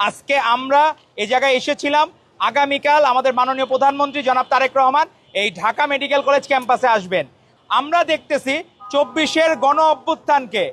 আজকে আমরা এই জায়গায় এসেছিলাম, আগামীকাল আমাদের মাননীয় প্রধানমন্ত্রী জনাব তারেক রহমান এই ঢাকা মেডিকেল কলেজ ক্যাম্পাসে আসবেন। আমরা দেখতেছি 24-এর গণ অভ্যুত্থানকে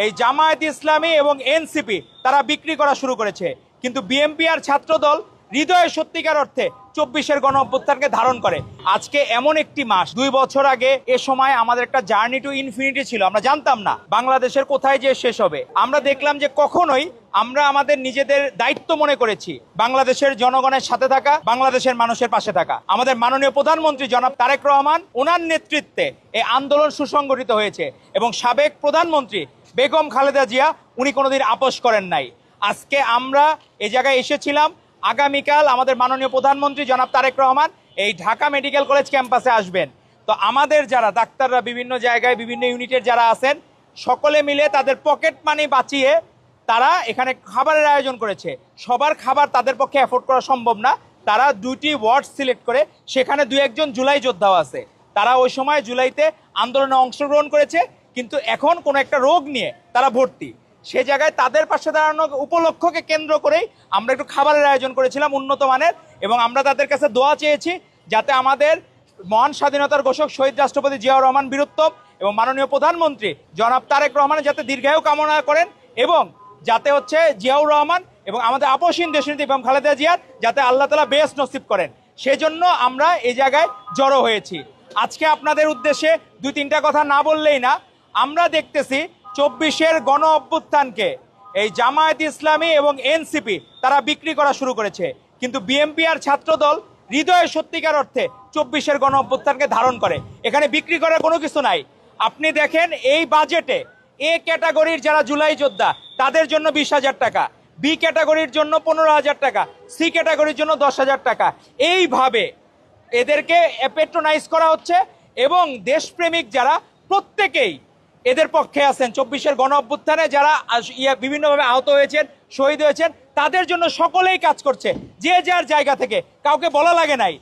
এই জামায়াত ইসলামী এবং এনসিপি তারা বিক্রি করা শুরু করেছে, কিন্তু বিএনপি আর ছাত্রদল হৃদয়ে সত্যিকার অর্থে 24-এর গণ অভ্যুত্থানকে ধারণ করে। আজকে এমন একটি মাস, 2 বছর আগে এ সময় আমাদের একটা জার্নি টু ইনফিনিটি ছিল। আমরা জানতাম না বাংলাদেশের কোথায় যে শেষ হবে। আমরা দেখলাম যে কখনোই আমরা আমাদের নিজেদের দায়িত্ব মনে করেছি বাংলাদেশের জনগণের সাথে থাকা, বাংলাদেশের মানুষের পাশে থাকা। আমাদের মাননীয় প্রধানমন্ত্রী জনাব তারেক রহমান, ওনার নেতৃত্বে এই আন্দোলন সুসংগঠিত হয়েছে এবং সাবেক প্রধানমন্ত্রী বেগম খালেদা জিয়া উনি কোনোদিন আপোষ করেন নাই। আজকে আমরা এই জায়গায় এসেছিলাম, আগামীকাল আমাদের মাননীয় প্রধানমন্ত্রী জনাব তারেক রহমান এই ঢাকা মেডিকেল কলেজ ক্যাম্পাসে আসবেন। তো আমাদের যারা ডাক্তাররা বিভিন্ন জায়গায় বিভিন্ন ইউনিটের যারা আছেন, সকলে মিলে তাদের পকেট মানি বাঁচিয়ে তারা এখানে খাবারের আয়োজন করেছে। সবার খাবার তাদের পক্ষে অ্যাফোর্ড করা সম্ভব না। তারা 2টি ওয়ার্ড সিলেক্ট করে, সেখানে 2-1 জুলাই যোদ্ধাও আছে। তারা ওই সময় জুলাইতে আন্দোলনে অংশগ্রহণ করেছে, কিন্তু এখন কোনো একটা রোগ নিয়ে তারা ভর্তি। সে জায়গায় তাদের পাশে দাঁড়ানো উপলক্ষকে কেন্দ্র করেই আমরা একটু খাবারের আয়োজন করেছিলাম উন্নত মানের, এবং আমরা তাদের কাছে দোয়া চেয়েছি যাতে আমাদের মহান স্বাধীনতার ঘোষক শহীদ রাষ্ট্রপতি জিয়াউর রহমান বীরুত্তম এবং মাননীয় প্রধানমন্ত্রী জনাব তারেক রহমানের যাতে দীর্ঘায়ু কামনা করেন, এবং যাতে হচ্ছে জিয়াউর রহমান এবং আমাদের আপসহীন দেশনেত্রী বেগম খালেদা জিয়ার যাতে আল্লাহ তাআলা বেশ নসিব করেন, সেজন্য আমরা এই জায়গায় জড়ো হয়েছি। আজকে আপনাদের উদ্দেশ্যে 2-3টা কথা না বললেই না। আমরা দেখতেছি 24-এর গণ অভ্যুত্থানকে এই জামায়াত ইসলামী এবং এনসিপি তারা বিক্রি করা শুরু করেছে, কিন্তু বিএনপি আর ছাত্রদল হৃদয়ে সত্যিকার অর্থে 24-এর গণ অভ্যুত্থানকে ধারণ করে। এখানে বিক্রি করার কোনো কিছু নাই। আপনি দেখেন এই বাজেটে এ ক্যাটাগরির যারা জুলাই যোদ্ধা তাদের জন্য 20,000 টাকা, বি ক্যাটাগরির জন্য 15,000 টাকা, সি ক্যাটাগরির জন্য 10,000 টাকা, এইভাবে এদেরকে প্যাট্রোনাইজ করা হচ্ছে। এবং দেশপ্রেমিক যারা প্রত্যেকেই এদের পক্ষে আছেন। 24-এর গণ অভ্যুত্থানে যারা বিভিন্নভাবে আহত হয়েছেন, শহীদ হয়েছেন, তাদের জন্য সকলেই কাজ করছে, যে যার জায়গা থেকে, কাউকে বলা লাগে নাই।